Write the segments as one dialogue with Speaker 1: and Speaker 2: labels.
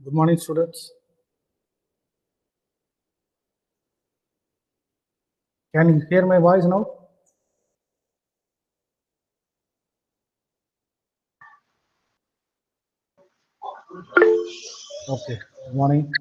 Speaker 1: Good morning, students. Can you hear my voice now? Okay. Good morning.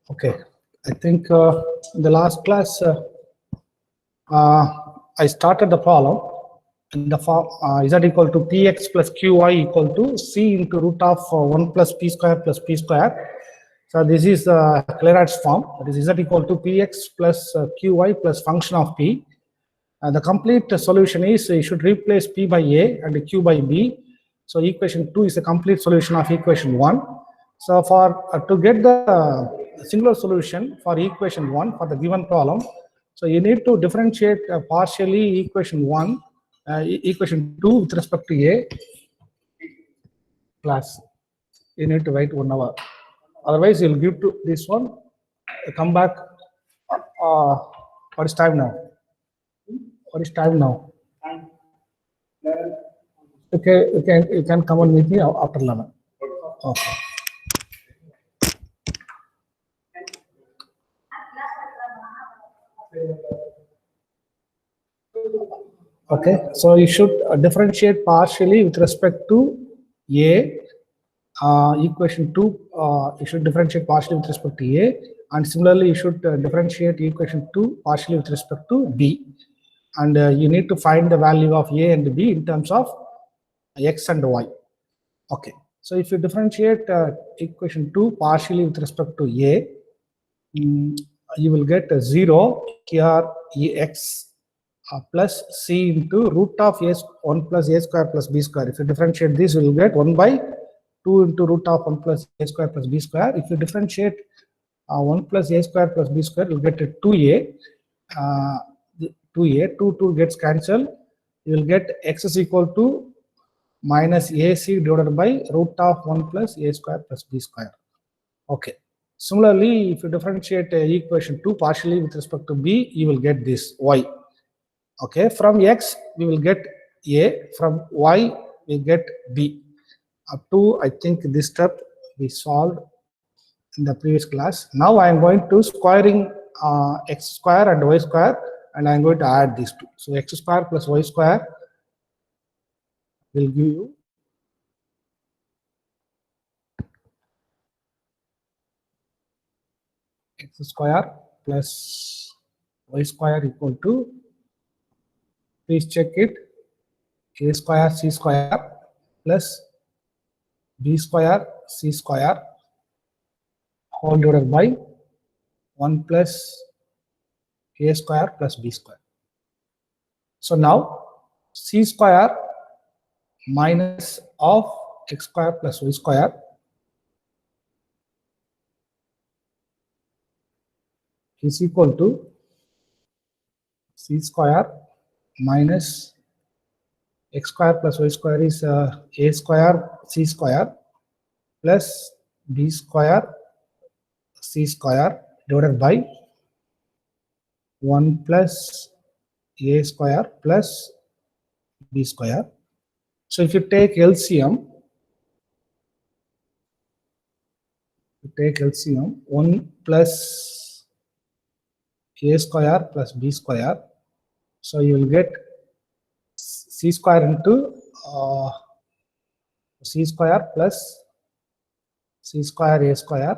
Speaker 1: Okay. I think in the last class, I started the problem in the form z equal to px plus qy equal to c into root of 1 plus p square plus p square. So this is the Clairaut's form. That is z equal to px plus qy plus function of p. The complete solution is you should replace p by a and q by b. So equation 2 is a complete solution of equation 1. So for to get the singular solution for equation 1 for the given problem, so you need to differentiate partially equation 1, equation 2 with respect to a class. You need to wait 1 hour. Otherwise, you'll give to this one. Come back. What is time now? What is time now? Okay, you can come and meet me after 11. Okay. Okay, so you should differentiate partially with respect to a. Equation 2, you should differentiate partially with respect to a, and similarly you should differentiate equation 2 partially with respect to b, and you need to find the value of a and b in terms of x and y. Okay, so if you differentiate equation 2 partially with respect to a, you will get 0 here x plus c into root of a 1 plus a square plus b square. If you differentiate this, you will get 1 by 2 into root of 1 plus a square plus b square. If you differentiate 1 plus a square plus b square, you will get a 2a. 2 gets cancelled. You will get x is equal to minus ac divided by root of 1 plus a square plus b square. Okay. Similarly, if you differentiate equation 2 partially with respect to b, you will get this y. Okay. From x, we will get a. From y, we get b. Up to, I think this step we solved in the previous class. Now I am going to squaring x square and y square, and I am going to add these two. So x square plus y square will give you x square plus y square equal to, please check it, a square c square plus b square c square whole divided by 1 plus a square plus b square. So now c square minus of x square plus y square is equal to c square minus x square plus y square is a square c square plus b square c square divided by 1 plus a square plus b square. So if you take LCM, 1 plus a square plus b square. So you will get c square into c square plus c square a square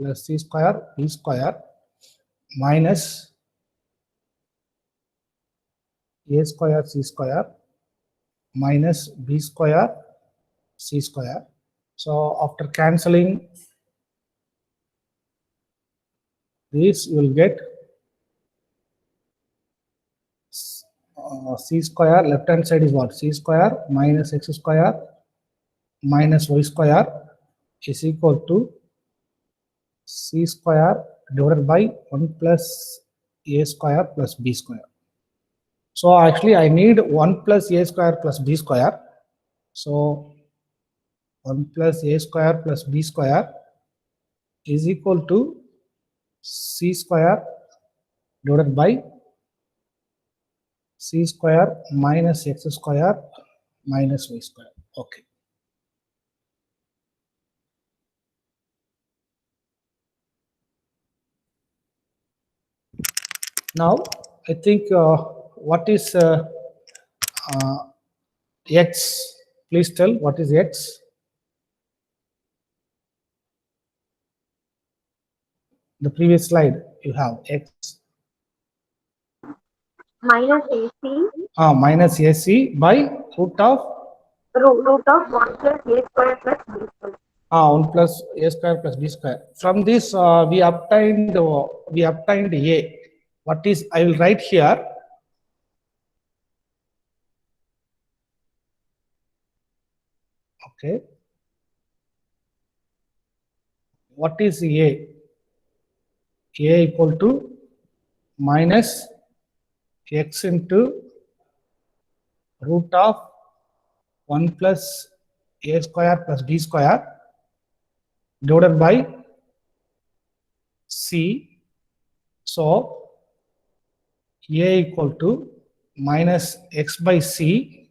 Speaker 1: plus c square b square minus a square c square minus b square c square. So after cancelling this, you will get c square. Left hand side is what? C square minus x square minus y square is equal to c square divided by 1 plus a square plus b square. So actually I need 1 plus a square plus b square. So 1 plus a square plus b square is equal to c square divided by c square minus x square minus y square. Okay. Now I think what is x? Please tell what is x. The previous slide you have x.
Speaker 2: Minus AC.
Speaker 1: Minus AC by root of
Speaker 2: 1 plus a square plus b square.
Speaker 1: 1 plus a square plus b square. From this we obtained a. What is, I will write here. Okay. What is a? A equal to minus x into root of 1 plus a square plus b square divided by c. So a equal to minus x by c.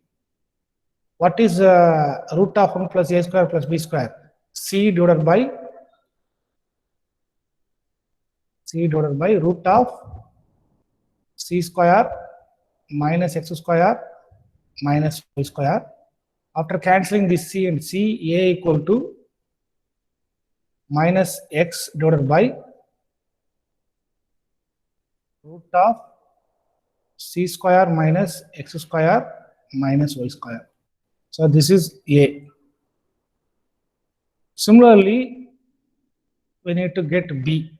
Speaker 1: What is root of 1 plus a square plus b square? C divided by root of c square minus x square minus y square. After cancelling this c and c, a equal to minus x divided by root of c square minus x square minus y square. So this is a. Similarly, we need to get b.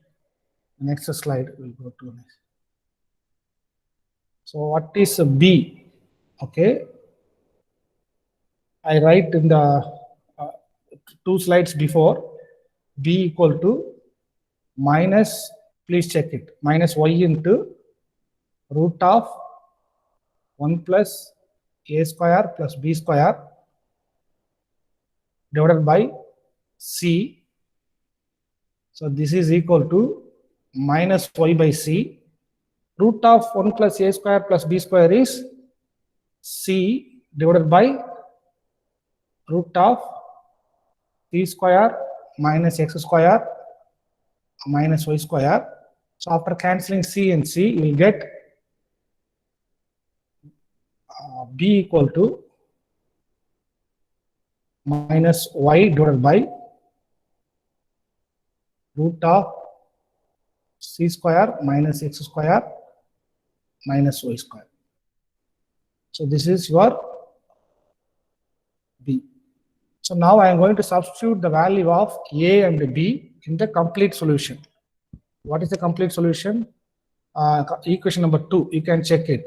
Speaker 1: Next slide we'll go to next. So what is b? Okay, I write in the 2 slides before, b equal to minus, please check it, minus y into root of 1 plus a square plus b square divided by c. So this is equal to minus y by c. Root of 1 plus a square plus b square is c divided by root of c square minus x square minus y square. So after cancelling c and c, you will get b equal to minus y divided by root of c square minus x square minus y square. So this is your b. So now I am going to substitute the value of a and b in the complete solution. What is the complete solution? Equation number 2, you can check it.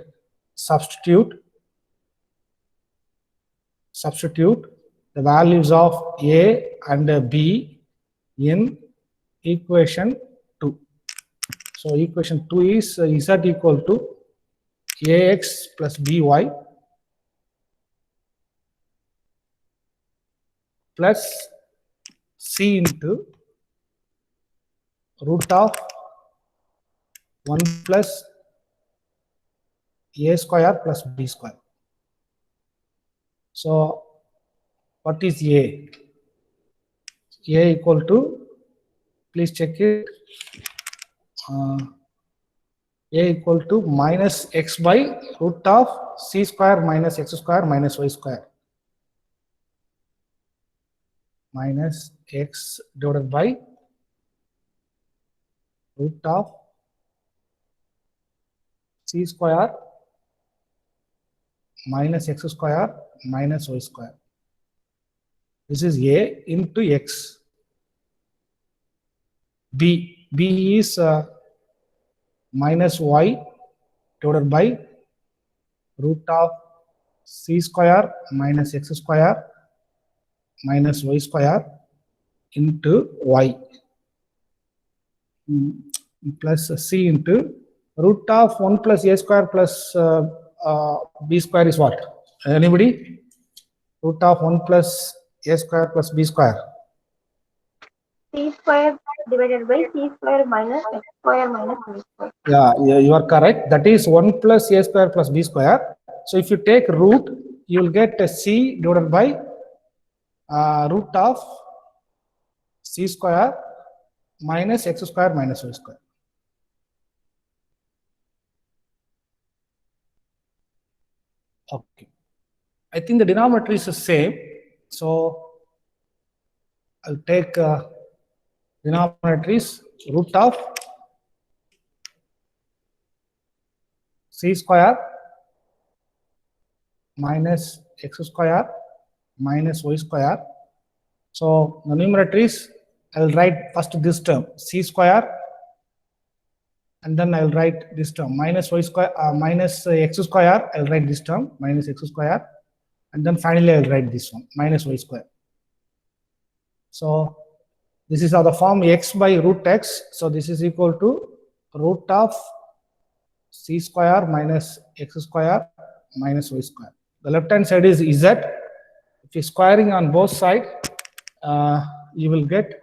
Speaker 1: Substitute the values of a and b in equation 2. So equation 2 is z equal to ax plus by plus c into root of 1 plus a square plus b square. So what is a? A equal to, please check it, a equal to minus x by root of c square minus x square minus y square minus x divided by root of c square minus x square minus y square. This is a into x. B is minus y divided by root of c square minus x square minus y square into y plus c into root of 1 plus a square plus b square is what? Anybody? Root of 1 plus a square plus b square.
Speaker 2: C square divided by C square minus X square minus Y square.
Speaker 1: Yeah, you are correct. That is 1 plus a square plus b square. So if you take root, you will get a c divided by root of c square minus x square minus y square. Okay. I think the denominator is the same. So I'll take denominator is root of c square minus x square minus y square. So the numerator is, I'll write first this term c square, and then I'll write this term minus y square minus x square. I'll write this term minus x square, and then finally I'll write this one minus y square. So this is of the form x by root x. So this is equal to root of c square minus x square minus y square. The left hand side is z. If you're squaring on both sides, you will get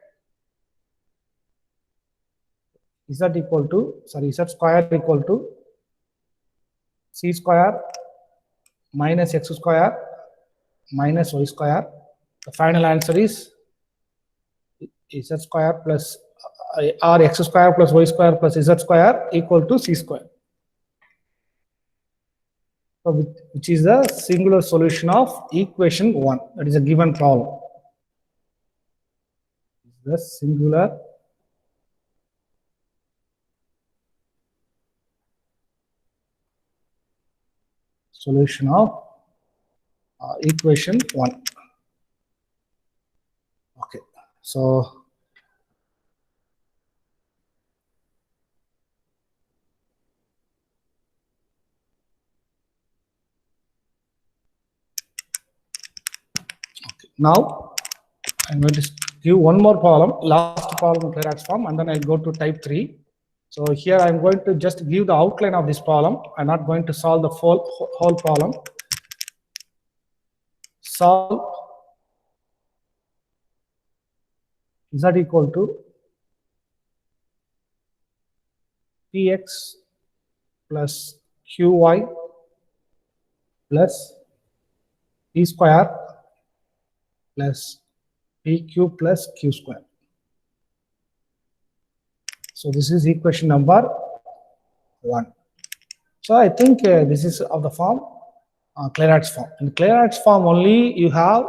Speaker 1: z equal to, sorry, z square equal to c square minus x square minus y square. The final answer is z square plus or x square plus y square plus z square equal to c square. So which is the singular solution of equation 1. That is a given problem. The singular solution of equation 1. Okay, so now I'm going to give one more problem, last problem in Clairax form, and then I go to type 3. So here I'm going to just give the outline of this problem. I'm not going to solve the whole problem. Solve z equal to px plus qy plus p square plus pq plus q square. So this is equation number 1. So I think this is of the form Clairax form. In Clairax form only you have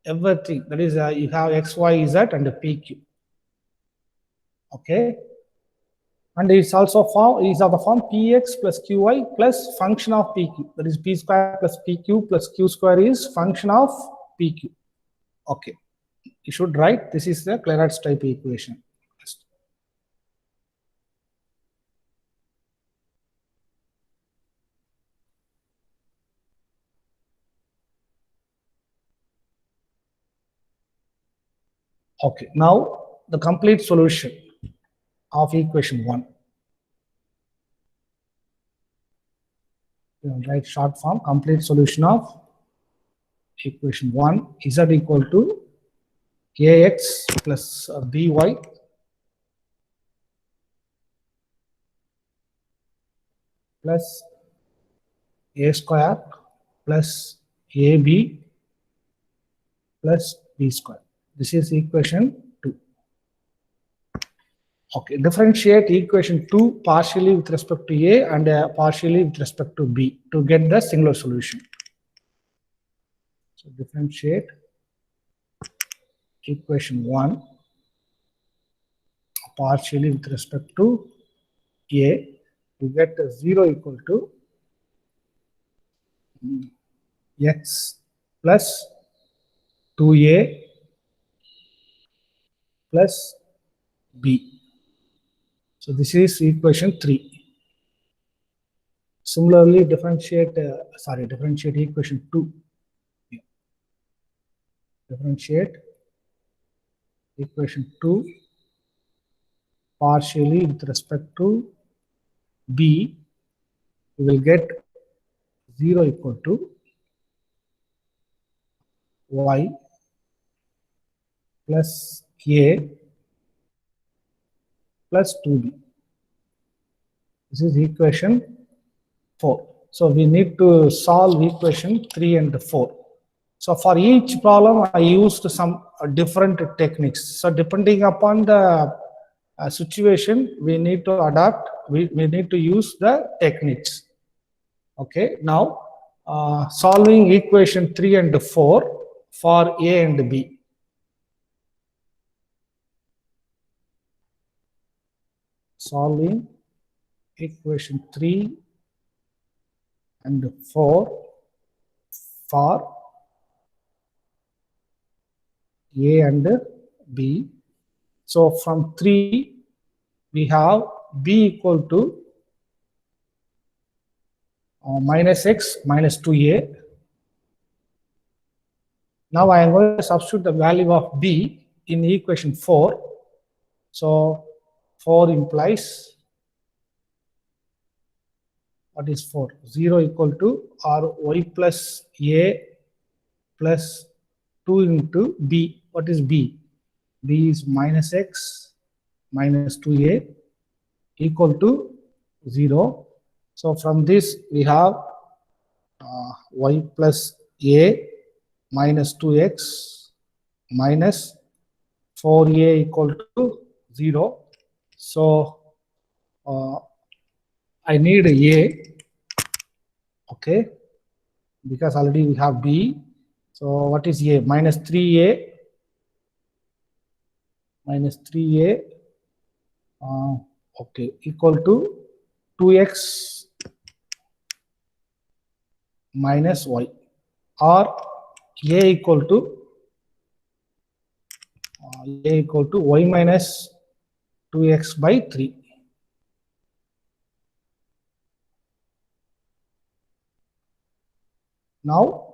Speaker 1: everything. That is you have x, y, z and pq. Okay. And it's also form is of the form px plus qy plus function of pq. That is p square plus pq plus q square is function of pq. Okay. You should write this is the Clairax type equation. Okay, now the complete solution of equation 1. Write short form, complete solution of equation 1 z equal to ax plus by plus a square plus ab plus b square. This is equation 2. Okay, differentiate equation 2 partially with respect to a and partially with respect to b to get the singular solution. So differentiate equation 1. partially with respect to A, you get 0 equal to x plus 2a plus b. So this is equation 3. Similarly, differentiate equation 2. Differentiate equation 2 partially with respect to b, you will get 0 equal to y plus a plus 2b. This is equation 4. So we need to solve equation 3 and 4. So for each problem, I used some different techniques. So depending upon the situation, we need to adapt, we need to use the techniques. Okay, now solving equation 3 and 4 for A and B. Solving equation 3 and 4 for A and B. So from 3, we have B equal to minus x minus 2a. Now I am going to substitute the value of B in equation 4. So 4 implies, what is 4? 0 equal to or y plus a plus 2 into b. What is b? B is minus x minus 2a equal to 0. So from this we have y plus a minus 2x minus 4a equal to 0. So I need a, okay, because already we have b. So what is a? Minus 3a okay, equal to 2x minus y, or a equal to y minus 2x by 3. Now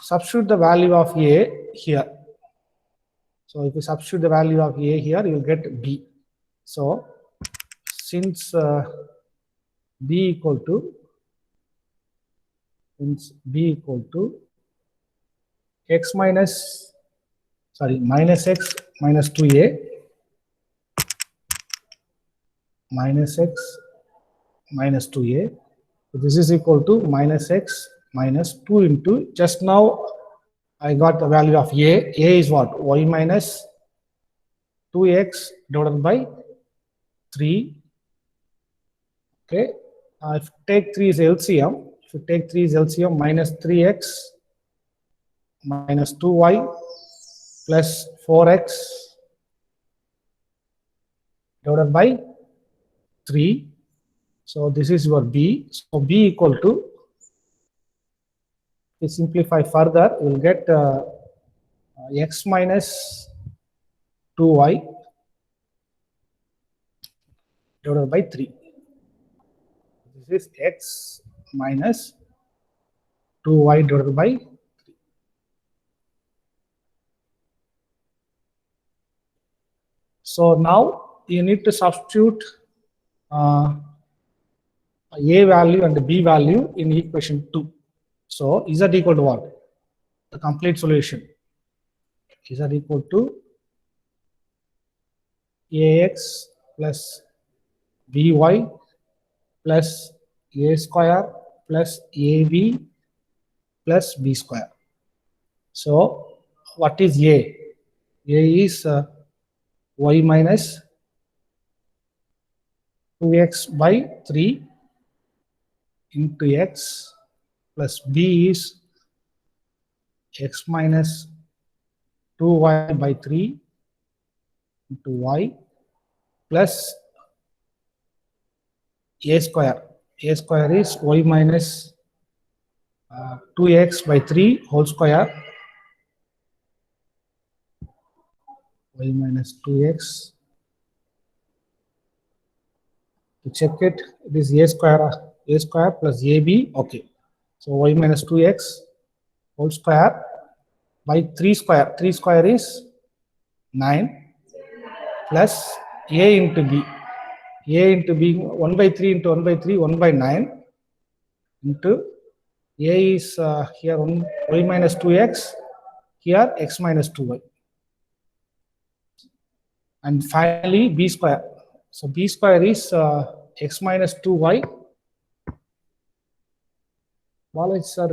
Speaker 1: substitute the value of a here. So if you substitute the value of a here, you will get b. So since b equal to x minus x minus 2a minus x minus 2a. So this is equal to minus x minus 2 into, just now I got the value of a. A is what? Y minus 2x divided by 3. Okay. If you take 3 is LCM, minus 3x minus 2y plus 4x divided by 3. So this is your b. So b equal to, to simplify further, we will get x minus 2y divided by 3. This is x minus 2y divided by 3. So now you need to substitute a value and b value in equation 2. So z equal to what? The complete solution. Z equal to ax plus by plus a square plus ab plus b square. So what is a? A is y minus 2x by 3 into x plus b is x minus 2y by 3 into y plus a square. A square is y minus 2x by 3 whole square, y minus 2x. To check it, it is a square plus ab. Okay, so y minus 2x whole square by 3 square. 3 square is 9 plus a into b. A into b, 1 by 3 into 1 by 3, 1 by 9 into a is here y minus 2x, here x minus 2y. And finally b square. So b square is x minus 2y. Balaji sir,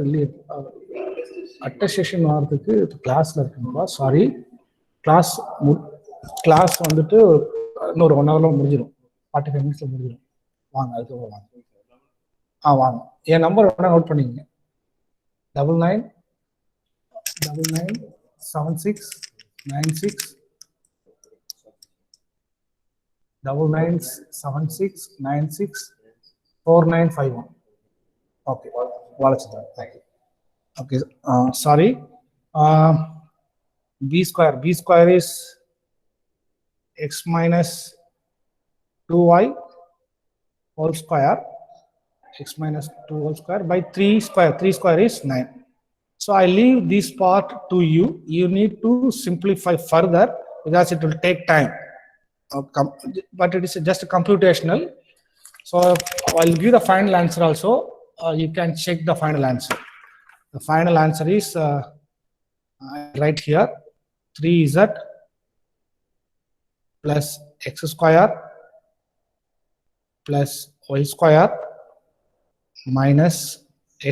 Speaker 1: attestation வரதுக்கு கிளாஸ்ல இருக்குங்களா? Sorry, class வந்துட்டு இன்னொரு 1 ஹவர்ல முடிஞ்சிடும், 45 மினிட்ஸ்ல முடிஞ்சிடும். வாங்க, அதுக்கு வாங்க. வாங்க, என் நம்பர் வேணா நோட் பண்ணிக்கங்க. 99997696 9976964951. Okay, thank you. Okay, sorry. B square is x minus 2y whole square, x minus 2 whole square by 3 square. 3 square is 9. So I leave this part to you. You need to simplify further because it will take time. But it is just computational. So I'll give the final answer also. You can check the final answer. The final answer is right here, 3z plus x square plus y square minus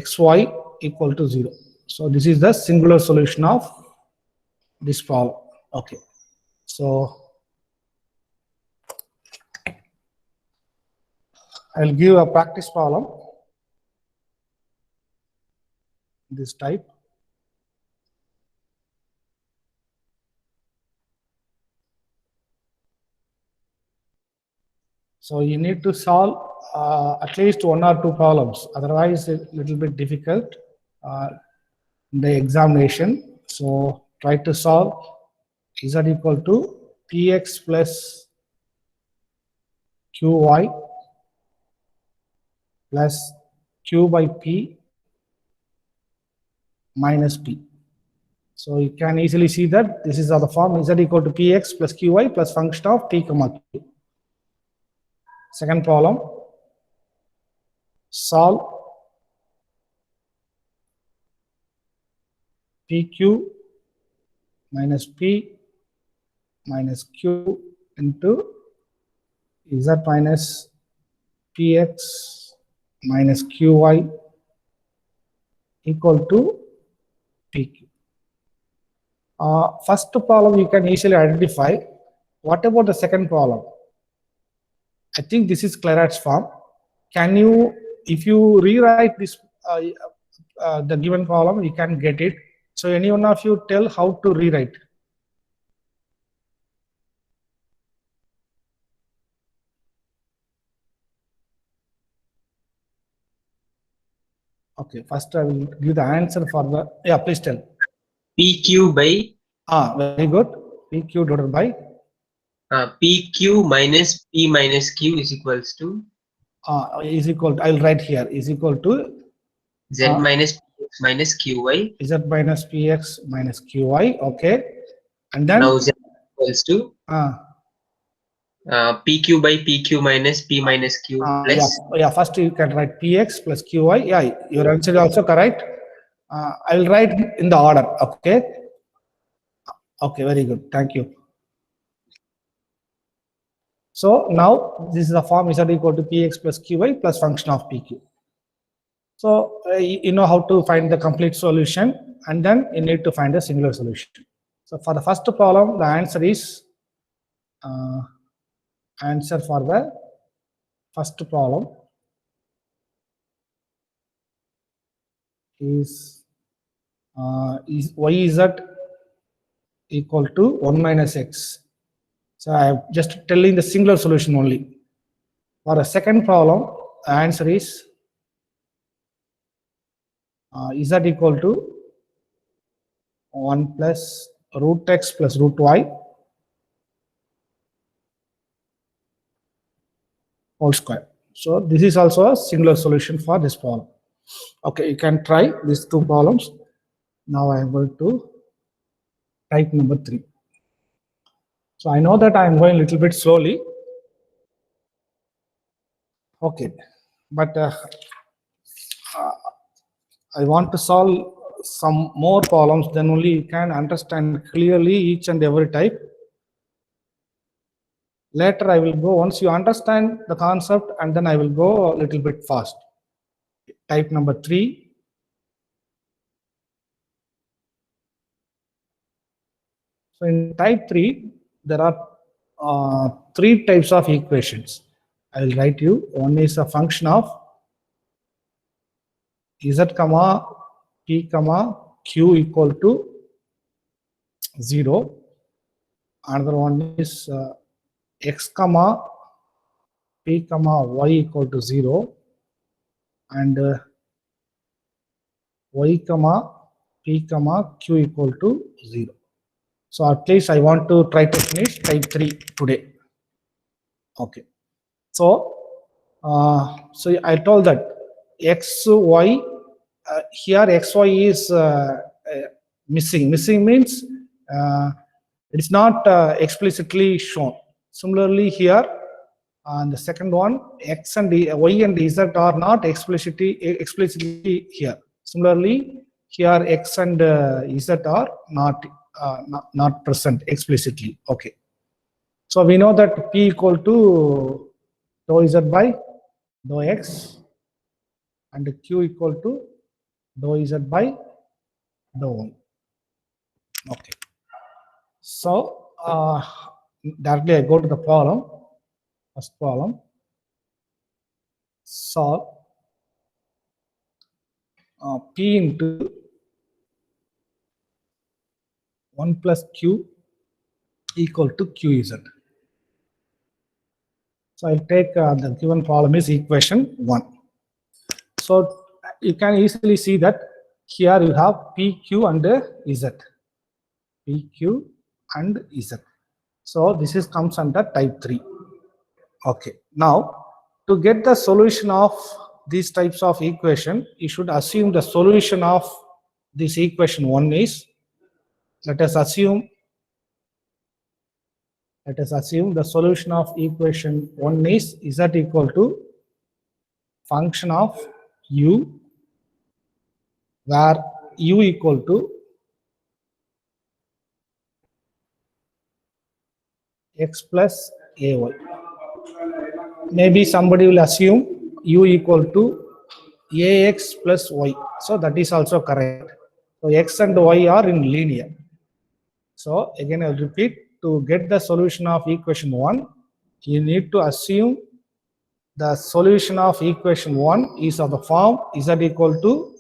Speaker 1: xy equal to 0. So this is the singular solution of this problem. Okay, so I'll give a practice problem this type. So you need to solve at least 1 or 2 problems, otherwise it's a little bit difficult in the examination. So try to solve z equal to px plus qy plus q by p minus p. So you can easily see that this is the form z equal to px plus qy plus function of p comma q. Second problem, solve pq minus p minus q into z minus px minus qy equal to pq. First problem you can easily identify. What about the second problem? I think this is Clairaut's form. Can you, if you rewrite this the given problem, you can get it. So any one of you tell how to rewrite. Okay, first I will give the answer for the, please tell.
Speaker 3: PQ by
Speaker 1: very good. PQ divided by
Speaker 3: PQ minus P minus Q is equals to
Speaker 1: is equal to, I'll write here, is equal to
Speaker 3: Z minus PX minus QY.
Speaker 1: Z minus PX minus QY. Okay, and then
Speaker 3: now Z equals to PQ by PQ minus P minus Q plus
Speaker 1: first you can write PX plus QY. Your answer is also correct. I'll write in the order. Okay, very good, thank you. So now this is the form z equal to px plus qy plus function of pq. So you know how to find the complete solution, and then you need to find a singular solution. So for the first problem, the answer is answer for the first problem is y z equal to 1 minus x So I am just telling the singular solution only. For a second problem, the answer is z equal to 1 plus root x plus root y whole square. So this is also a singular solution for this problem. Okay, you can try these two problems. Now I am going to type number 3. So I know that I am going a little bit slowly. Okay, but I want to solve some more problems, then only you can understand clearly each and every type. Later I will go, once you understand the concept, and then I will go a little bit fast. Type number 3. So in type 3, there are 3 types of equations. I will write you. One is a function of z comma p comma q equal to 0. Another one is x comma p comma y equal to 0, and y comma p comma q equal to 0. So at least I want to try to finish type 3 today. Okay. So I told that x y here x y is missing. Missing means it's not explicitly shown. Similarly here, and the second one, x and y and z are not explicitly here. Similarly, here x and z are not present explicitly. Okay. So we know that p equal to dou z by dou x, and q equal to dou z by dou y. Okay. So directly I go to the problem. First problem. Solve p into 1 plus q equal to qz. So I'll take the given problem is equation 1. So you can easily see that here you have pq and z. Pq and z. So this is comes under type 3. Okay. Now to get the solution of these types of equation, you should assume the solution of this equation 1 is, let us assume the solution of equation 1 is z equal to function of u, where u equal to x plus ay. Maybe somebody will assume u equal to ax plus y. So that is also correct. So x and y are in linear. So again I will repeat, to get the solution of equation 1, you need to assume the solution of equation 1 is of the form z equal to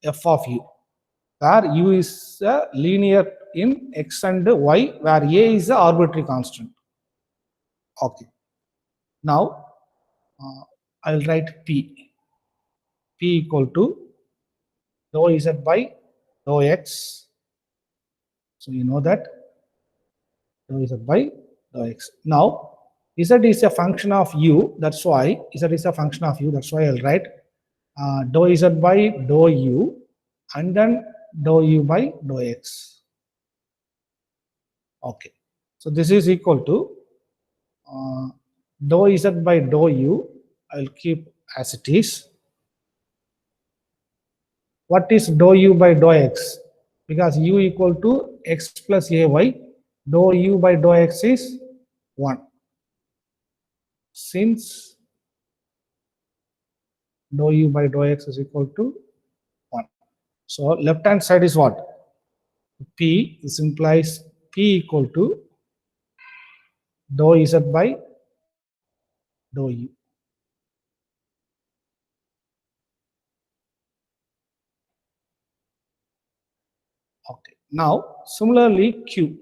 Speaker 1: f of u, where u is linear in x and y, where a is the arbitrary constant. Okay. Now I will write p equal to dou z by dou x. So you know that dou z by dou x. Now z is a function of u, that's why z is a function of u, that's why I'll write dou z by dou u, and then dou u by dou x. Okay. So this is equal to dou z by dou u. I'll keep as it is. What is dou u by dou x? Because u equal to x plus ay, dou u by dou x is 1. Since dou u by dou x is equal to 1. So left hand side is what? P. This implies p equal to dou z by dou u. Okay. Now similarly q.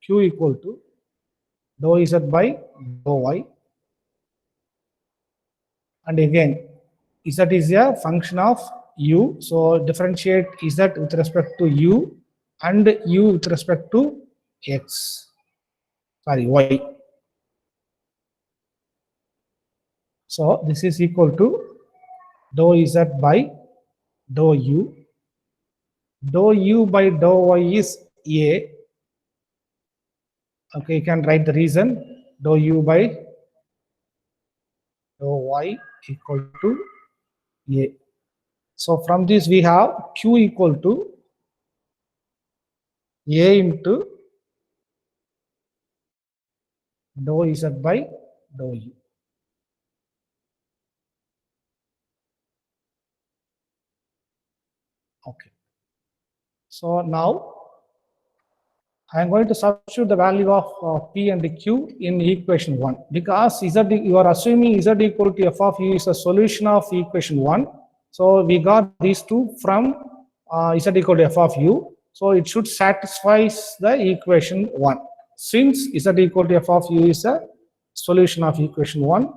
Speaker 1: q equal to dou z by dou y. And again, z is a function of u, so differentiate z with respect to u and u with respect to y. So this is equal to dou z by dou u. Dou u by dou y is a. Okay, you can write the reason. Dou u by dou y equal to a. So from this we have q equal to a into dou z by dou u. Okay. So now I am going to substitute the value of p and q in equation 1, because z, you are assuming z equal to f of u is a solution of equation 1. So we got these two from z equal to f of u. So it should satisfy the equation 1. Since z equal to f of u is a solution of equation 1,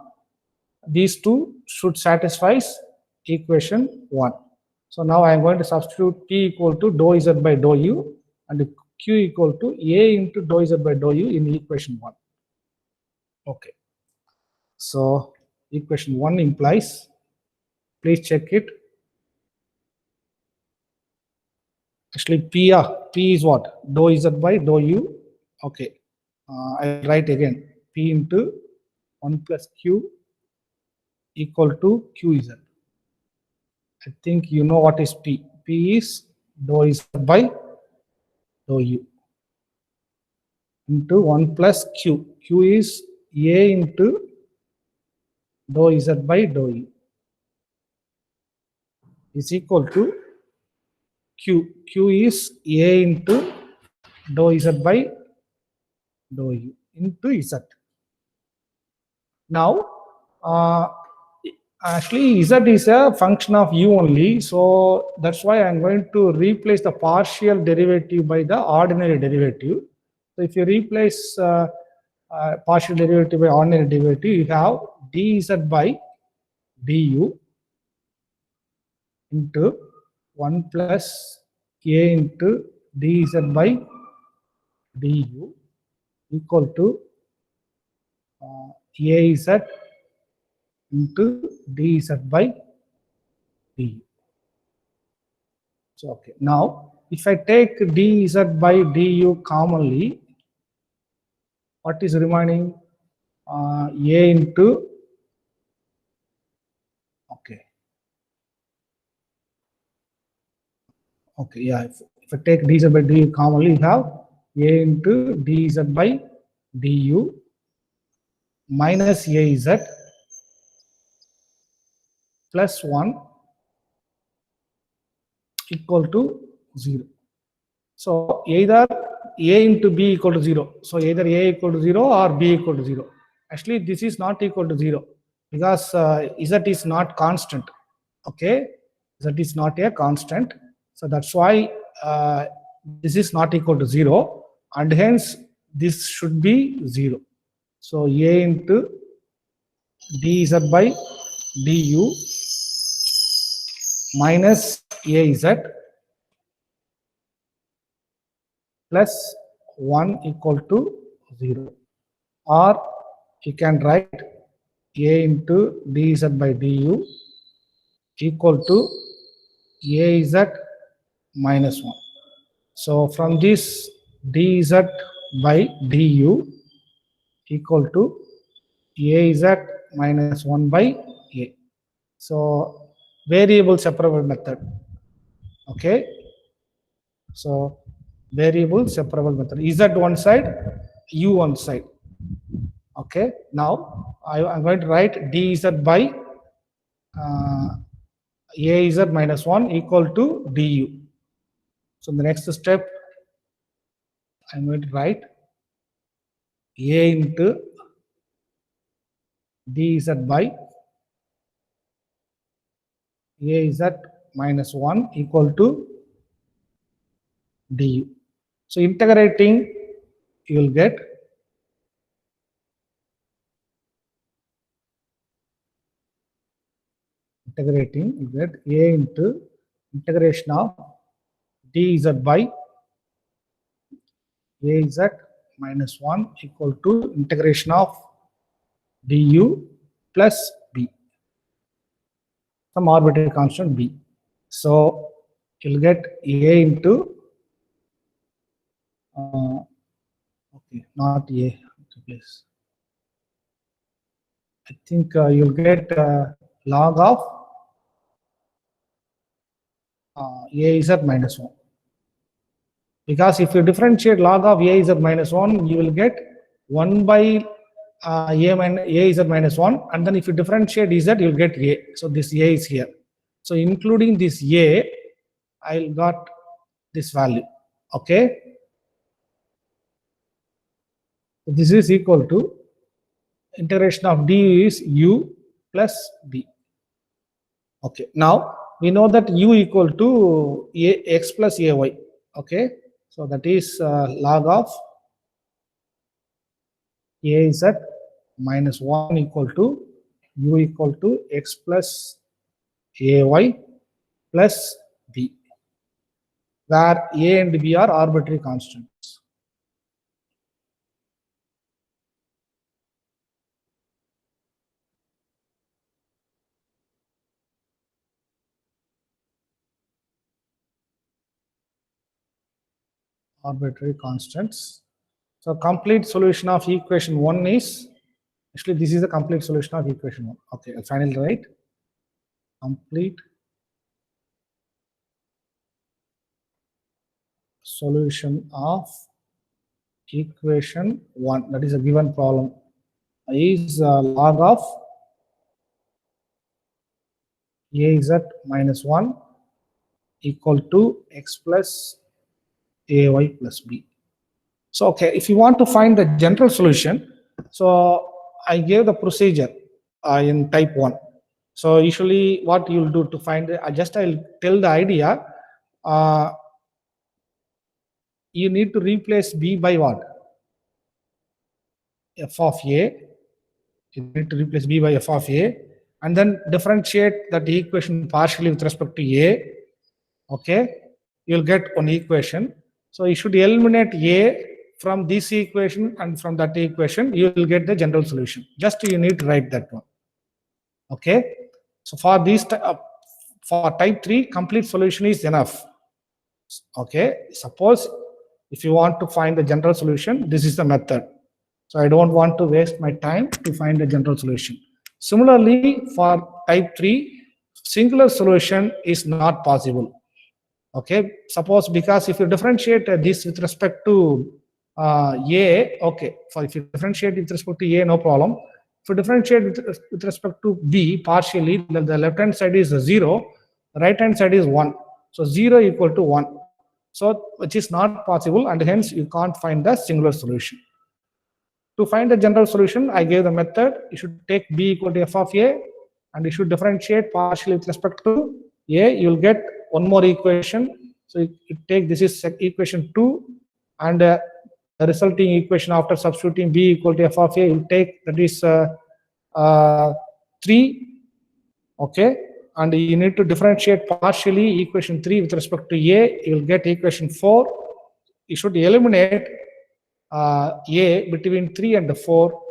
Speaker 1: these two should satisfy equation 1. So now I am going to substitute p equal to dou z by dou u and q equal to a into dou z by dou u in equation 1. Okay. So equation 1 implies, please check it. Actually, p is what? Dou z by dou u. Okay. I write again. P into 1 plus q equal to qz. I think you know what is p. P is dou z by dou u into 1 plus q. Q is a into dou z by dou u is equal to q. Q is a into dou z by dou u into z. Now, actually z is a function of u only, so that's why I'm going to replace the partial derivative by the ordinary derivative. So if you replace partial derivative by ordinary derivative, you have dz by du into 1 plus a into dz by du equal to az into dz by du. So okay, now if I take dz by du commonly, what is remaining? A into, okay, yeah, if I take dz by du commonly, you have a into dz by du minus az plus 1 equal to 0. So either a into b equal to 0. So either a equal to 0 or b equal to 0. Actually, this is not equal to 0 because z is not constant. Okay, z is not a constant. So that's why this is not equal to 0, and hence this should be 0. So a into dz by du minus az plus 1 equal to 0, or you can write a into dz by du equal to az minus 1. So from this dz by du equal to az minus 1 by a. So variable separable method. Okay. So variable separable method. Z one side, u one side. Okay. Now I'm going to write dz by az minus 1 equal to du. So the next step, I'm going to write a into dz by az minus 1 equal to du. So integrating you will get integrating, you get a into integration of dz by az minus 1 equal to integration of du plus b, some arbitrary constant b. So you'll get a into okay, not a, okay, please. I think you'll get log of az minus 1. Because if you differentiate log of az minus 1, you will get 1 by az minus 1, and then if you differentiate z, you'll get a. So this a is here. So including this a, I got this value. Okay. This is equal to integration of d is u plus b. Okay. Now we know that u equal to x plus ay. Okay. So that is log of az minus 1 equal to u equal to x plus ay plus b, where a and b are arbitrary constants. Arbitrary constants. So complete solution of equation 1 is, actually this is the complete solution of equation 1. Okay, I'll finally write complete solution of equation 1, that is a given problem, is log of az minus 1 equal to x plus ay plus b. So okay, if you want to find the general solution, so I gave the procedure in type 1. So usually what you'll do to find it, I'll tell the idea. You need to replace b by what? F of a. You need to replace b by f of a, and then differentiate that equation partially with respect to a. Okay, you'll get one equation. So you should eliminate a from this equation and from that equation. You will get the general solution. Just you need to write that one. Okay. So for this for type 3, complete solution is enough. Okay. Suppose if you want to find the general solution, this is the method. So I don't want to waste my time to find the general solution. Similarly, for type 3, singular solution is not possible. Okay, suppose because if you differentiate this with respect to a, okay, for if you differentiate with respect to a, no problem. If you differentiate with respect to b partially, the left hand side is 0, right hand side is 1. So 0 equal to 1. So which is not possible, and hence you can't find the singular solution. To find the general solution, I gave the method. You should take b equal to f of a, and you should differentiate partially with respect to a. You will get one more equation. So you take this is equation 2, and the resulting equation after substituting b equal to f of a, you take that is 3. Okay, and you need to differentiate partially equation 3 with respect to a. You will get equation 4. You should eliminate a between 3 and 4.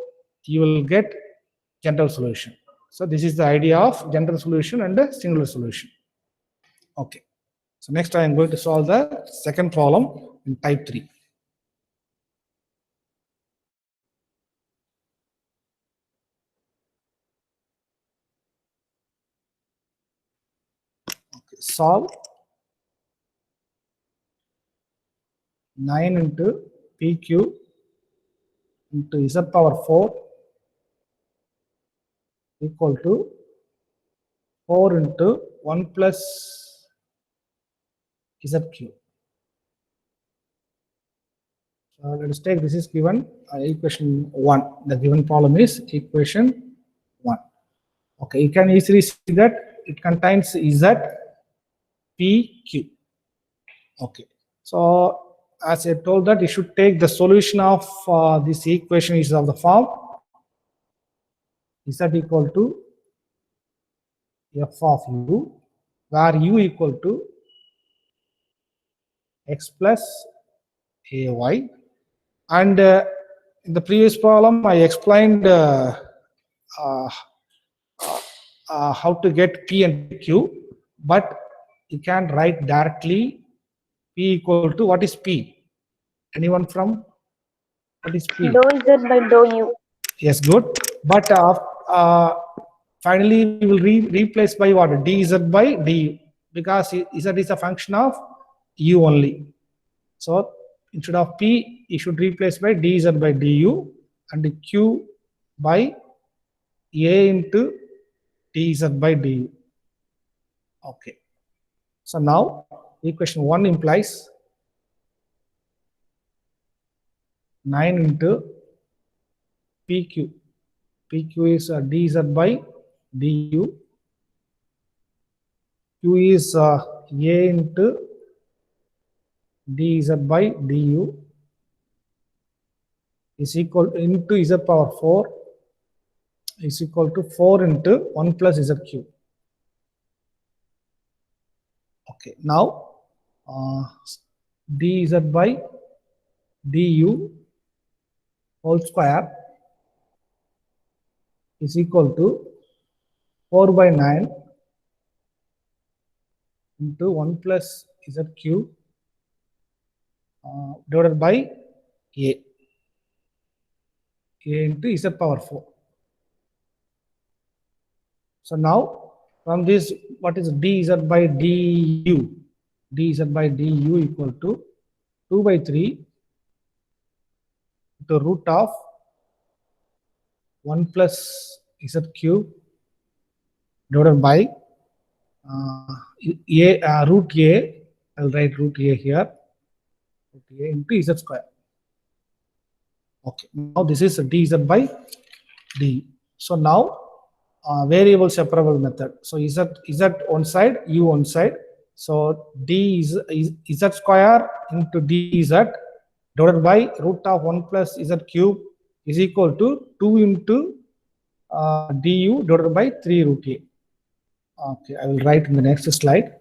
Speaker 1: You will get general solution. So this is the idea of general solution and the singular solution. Okay. So next I am going to solve the second problem in type 3. Okay. Solve 9 into pq into z power 4 equal to 4 into 1 plus zq. So let us take this is given equation 1. The given problem is equation 1. Okay, you can easily see that it contains z, p, q. Okay, so as I told that you should take the solution of this equation is of the form z equal to f of u, where u equal to x plus ay. And in the previous problem, I explained uh, how to get P and Q, but you can't write directly P equal to what is P? Anyone from what is P?
Speaker 2: Dou z by dou u.
Speaker 1: Yes, good. But finally, we will replace by what? dz by du, because z is a function of u only. So instead of P, you should replace by dz by du and q by a into dz by du. Okay. So now equation 1 implies 9 into PQ. PQ is dz by du. Q is a into dz by du is equal into z power 4 is equal to 4 into 1 plus zq. Okay, now dz by du whole square is equal to 4 by 9 into 1 plus zq divided by a into z power 4. So now from this, what is dz by du? Dz by du equal to 2 by 3 to root of 1 plus z cube divided by root a. I'll write root a here. Root a into z square. Okay. Now this is dz by d. So now variable separable method. So z one side, u one side. So d is z square into dz divided by root of 1 plus z cube is equal to 2 into du divided by 3 root a. Okay, I will write in the next slide.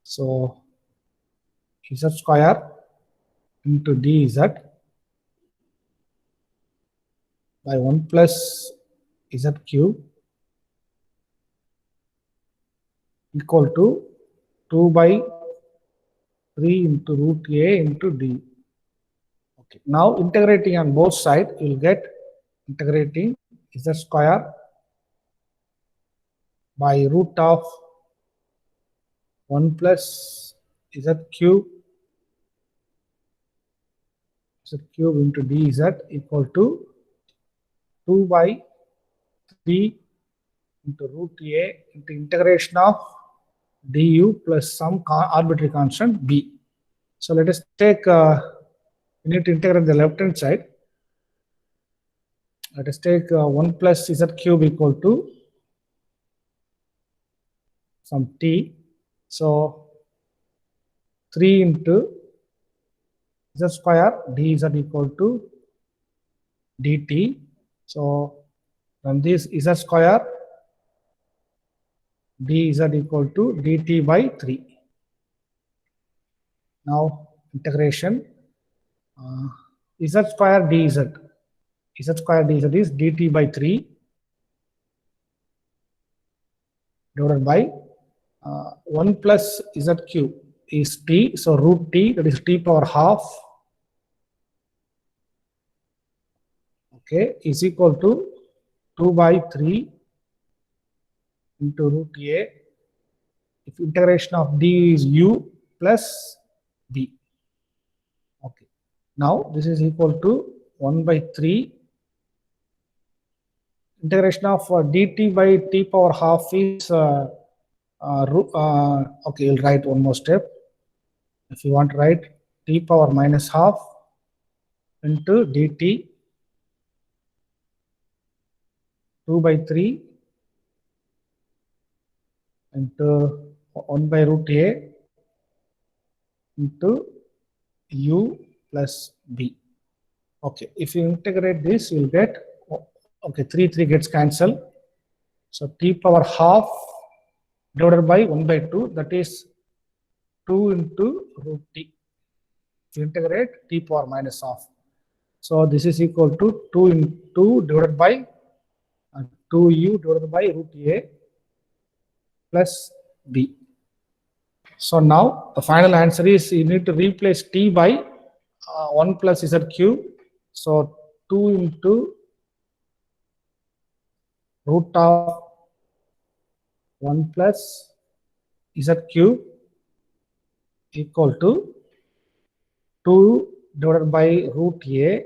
Speaker 1: So z square into dz by 1 plus z cube equal to 2 by 3 into root a into d. Okay. Now integrating on both sides, you will get integrating z square by root of 1 plus z cube into dz equal to 2 by 3 into root a into integration of du plus some arbitrary constant b. So let us take, we need to integrate the left hand side. Let us take 1 plus z cube equal to some t. So 3 into z square dz equal to dt. So from this z square dz equal to dt by 3. Now integration z square dz. Z square dz is dt by 3 divided by 1 plus z cube is t. So root t, that is t power half. Okay, is equal to 2 by 3 into root a. If integration of d is u plus b. Okay. Now this is equal to 1 by 3. Integration of dt by t power half is okay, you'll write one more step. If you want to write t power minus half into dt 2 by 3 into 1 by root a into u plus b. Okay, if you integrate this, you will get, okay, 3 gets cancelled. So t power half divided by 1 by 2, that is 2 into root t. If you integrate, t power minus half. So this is equal to 2 into divided by 2u divided by root a plus b. So now the final answer is you need to replace t by 1 plus z cube. So 2 into root of 1 plus z cube equal to 2 divided by root a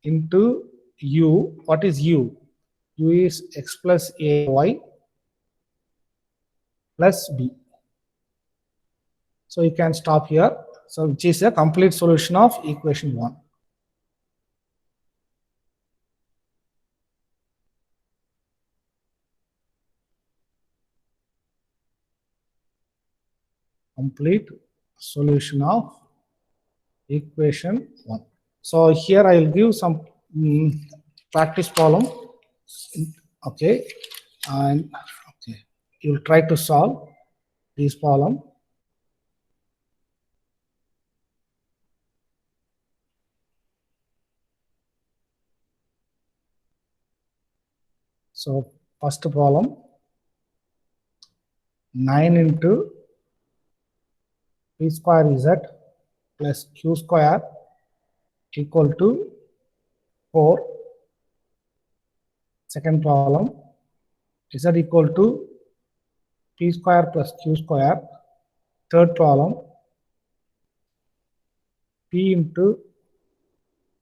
Speaker 1: into u. What is u? U is x plus ay plus b. So you can stop here. So which is a complete solution of equation 1. Complete solution of equation 1. So here I will give some practice problem. Okay, and okay, you will try to solve this problem. So first problem, 9 into p square z plus q square equal to 4. Second problem, z equal to p square plus q square. Third problem, p into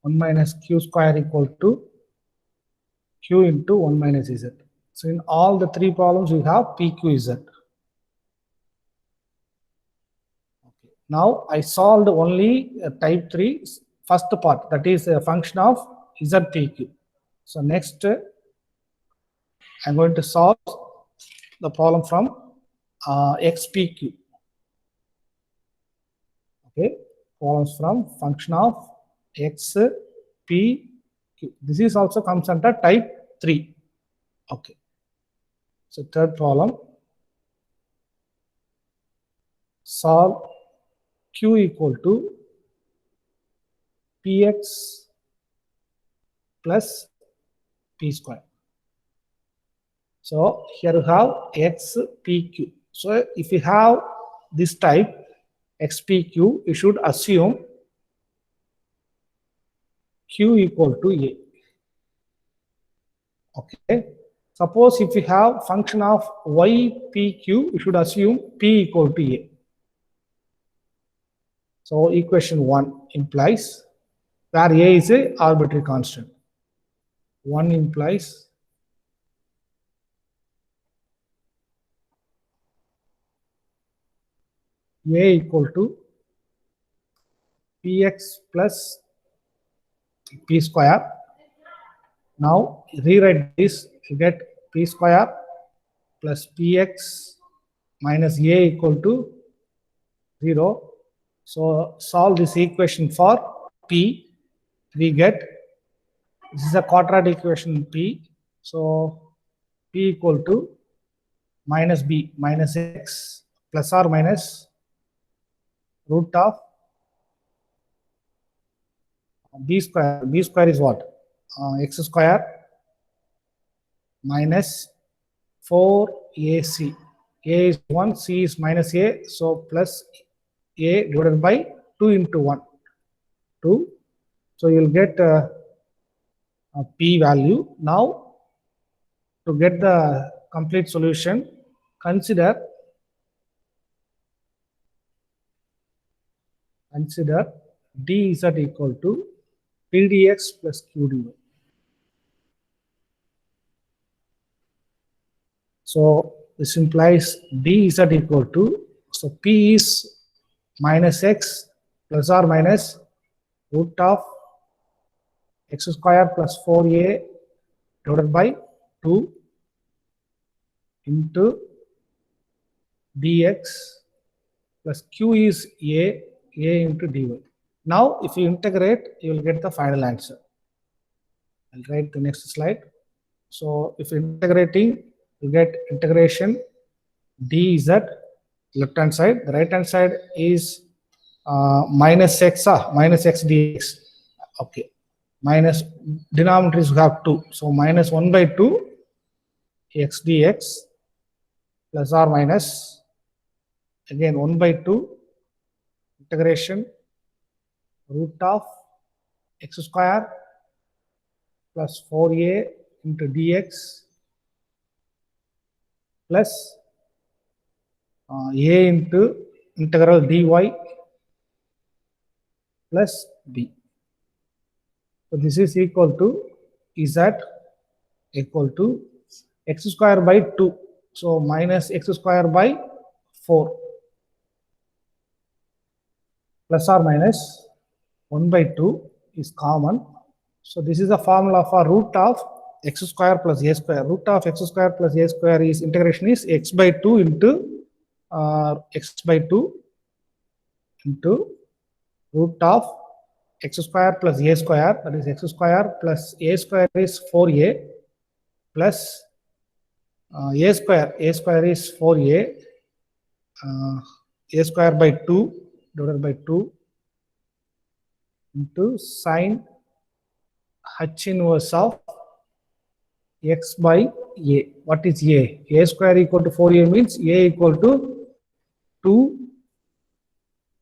Speaker 1: 1 minus q square equal to q into 1 minus z. So in all the 3 problems we have p, q, z. Okay. Now I solved only type 3 first part, that is a function of z, p, q. So next I'm going to solve the problem from x, p, q. Okay, problems from function of x, p, q. This is also comes under type 3. Okay. So third problem, solve q equal to px plus p square. So here you have x, p, q. So if you have this type x, p, q, you should assume q equal to a. Okay. Suppose if you have function of y, p, q, you should assume p equal to a. So equation 1 implies where a is a arbitrary constant. 1 implies a equal to px plus p square. Now rewrite this, you get p square plus px minus a equal to 0. So solve this equation for p. We get, this is a quadratic equation p. So p equal to minus b minus x plus or minus root of b square. B square is what? X square minus 4ac. A is 1, c is minus a, so plus a divided by 2 into 1, 2. So you will get a p value. Now to get the complete solution, consider dz equal to pdx plus qdy. So this implies dz equal to, so p is minus x plus or minus root of x square plus 4a divided by 2 into dx plus q is a into dy. Now, if you integrate, you will get the final answer. I'll write the next slide. So, if integrating, you get integration dz left hand side. The right hand side is minus x dx. Okay, minus denominators we have 2. So, minus 1 by 2 x dx plus or minus again 1 by 2 integration root of x square plus 4a into dx plus a into integral dy plus b. So this is equal to z equal to x square by 2. So minus x square by 4 plus or minus 1 by 2 is common. So this is the formula for root of x square plus a square. Root of x square plus a square is integration is x by 2 into x by 2 into root of x square plus a square, that is x square plus a square is 4a plus a square is 4a, a square by 2 divided by 2 into sine h inverse of x by a. What is a? A square equal to 4a means a equal to 2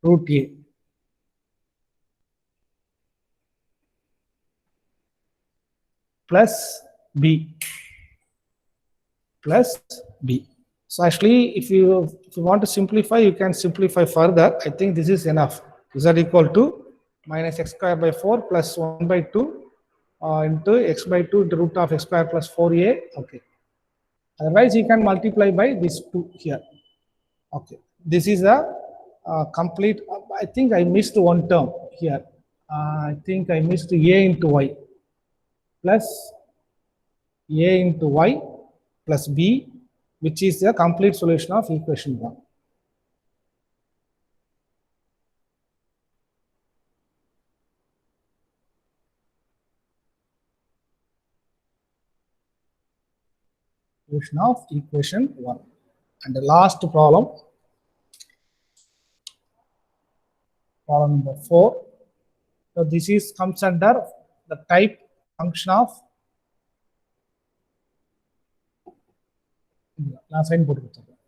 Speaker 1: root a. Plus b. So actually, if you want to simplify, you can simplify further. I think this is enough. Z equal to minus x square by 4 plus 1 by 2 into x by 2 into root of x square plus 4a. Okay. Otherwise, you can multiply by this 2 here. Okay. This is a complete. I think I missed one term here. I think I missed a into y plus a into y plus b, which is the complete solution of equation 1. Solution of equation 1. And the last problem, problem number 4. So this is comes under the type function of நான் sign போட்டு கொடுத்துறேன்.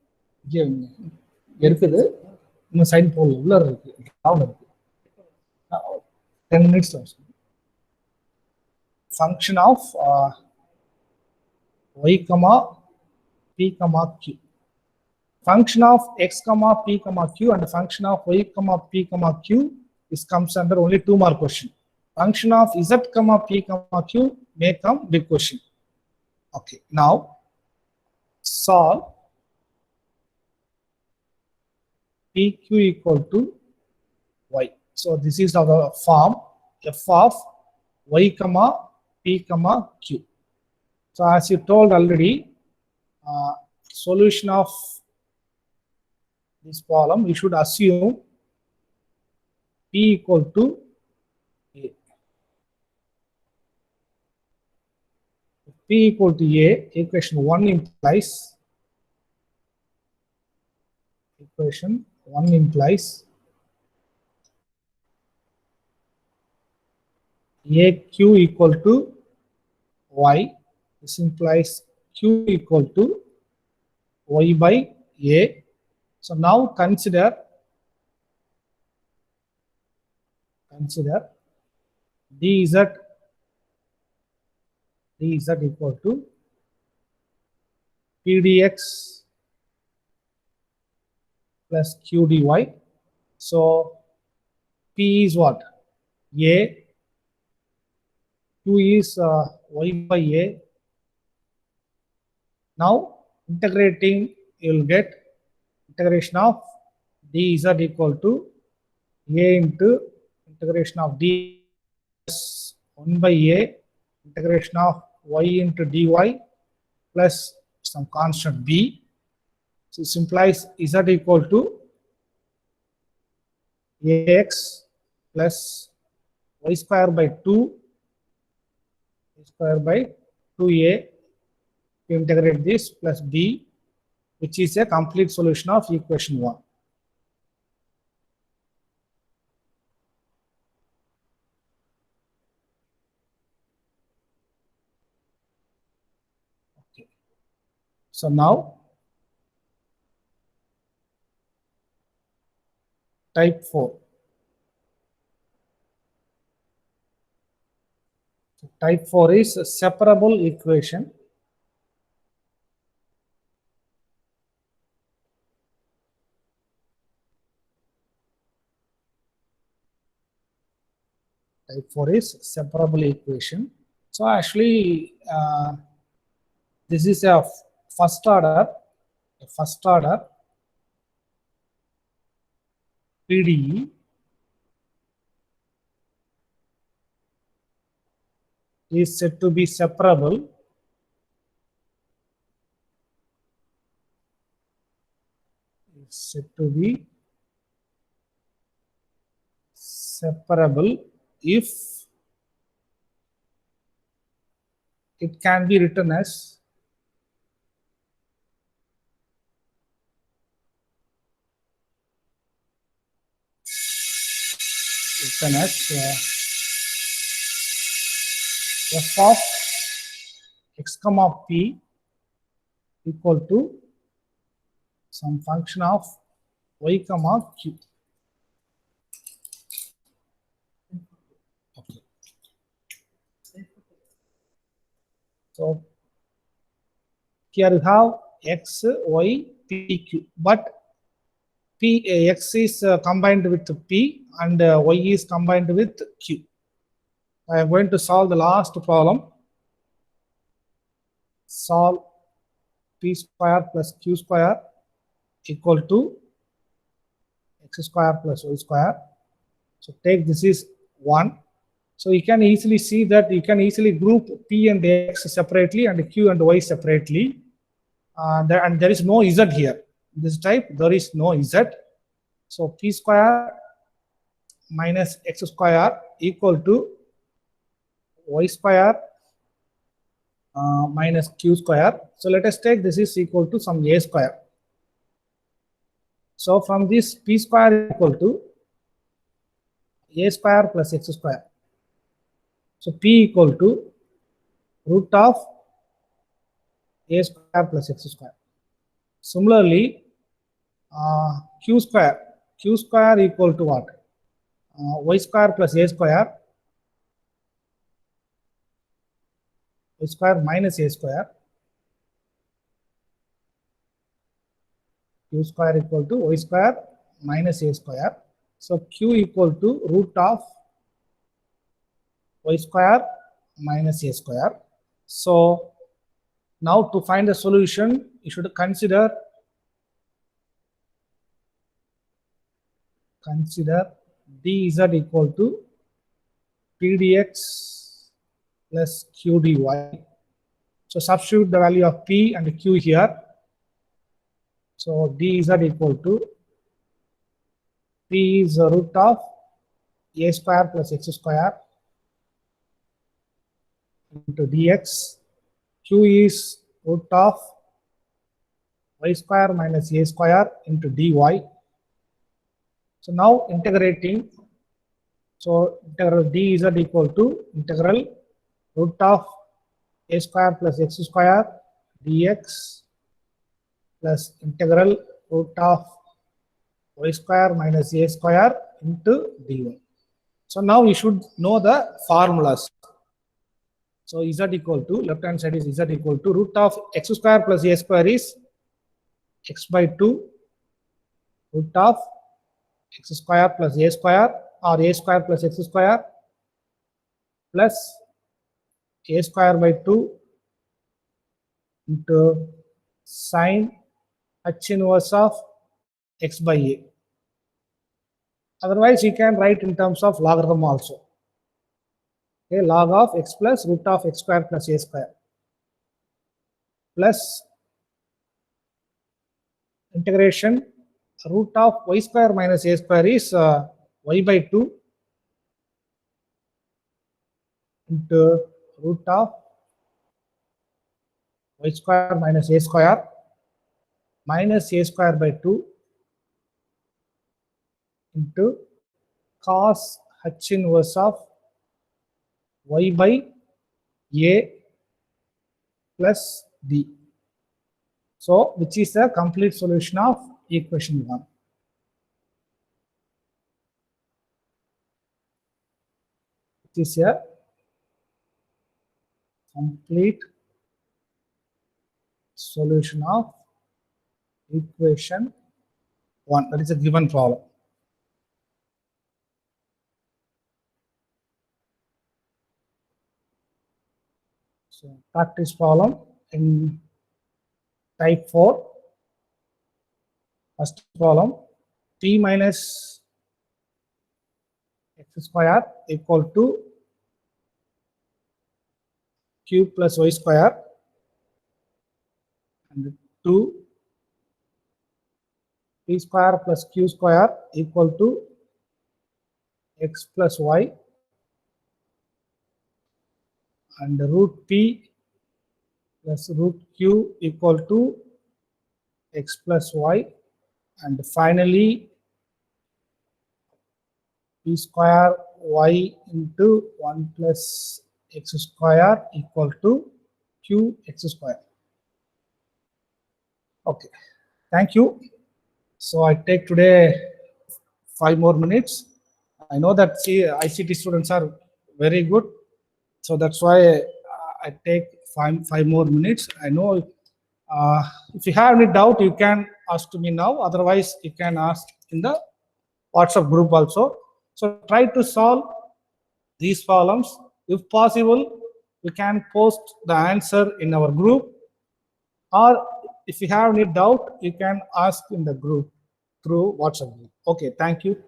Speaker 1: இங்கே இருக்குது, இன்னும் sign போடல, உள்ள இருக்கு, இருக்கு. 10 minutes. Function of y comma p comma q. Function of x comma p comma q and function of y comma p comma q is comes under only 2 mark question. Function of z comma p comma q may come big question. Okay, now solve pq equal to y. So this is our form f of y comma p comma q. So as you told already, solution of this problem, we should assume p equal to a. If p equal to a, equation 1 implies aq equal to y. This implies q equal to y by a. So now consider dz equal to pdx plus q dy. So p is what? A. Q is y by a. Now integrating, you will get integration of dz equal to a into integration of d plus 1 by a integration of y into dy plus some constant b. So this implies z equal to ax plus y square by 2 y square by 2a. We integrate this plus b, which is a complete solution of equation 1. Okay. So now type 4. So type 4 is a separable equation. Type 4 is separable equation. So actually, this is a first order PDE. Is said to be separable if it can be written as f of x comma p equal to some function of y comma q. Okay. So here you have x, y, p, q, but x is combined with p and y is combined with q. I am going to solve the last problem. Solve p square plus q square equal to x square plus y square. So take this is 1. So you can easily see that you can easily group p and x separately and q and y separately. And there is no z here. This type, there is no z. So p square minus x square equal to y square minus q square. So let us take this is equal to some a square. So from this p square equal to a square plus x square. So p equal to root of a square plus x square. Similarly, q square equal to what? Y square plus a square, y square minus a square, q square equal to y square minus a square. So q equal to root of y square minus a square. So now to find the solution, you should consider dz equal to p dx plus q dy. So substitute the value of p and q here. So dz equal to p is the root of a square plus x square into dx. Q is root of y square minus a square into dy. So now integrating, so integral dz equal to integral root of a square plus x square dx plus integral root of y square minus a square into dy. So now we should know the formulas. So z equal to, left hand side is z equal to root of x square plus a square is x by 2 root of x square plus a square or a square plus x square plus a square by 2 into sine h inverse of x by a. Otherwise, you can write in terms of logarithm also. Okay, log of x plus root of x square plus a square plus integration root of y square minus a square is y by 2 into root of y square minus a square minus a square by 2 into cos h inverse of y by a plus d. So, which is the complete solution of equation 1. It is a complete solution of equation 1. That is a given problem. So, practice problem in type 4. First problem, p minus x square equal to q plus y square and 2 p square plus q square equal to x plus y and root p plus root q equal to x plus y, and finally p square y into 1 plus x square equal to q x square. Okay, thank you. So I take today 5 more minutes. I know that ICT students are very good, so that's why I take five more minutes. I know if you have any doubt, you can ask to me now. Otherwise, you can ask in the WhatsApp group also. So try to solve these problems. If possible, we can post the answer in our group, or if you have any doubt, you can ask in the group through WhatsApp group. Okay, thank you.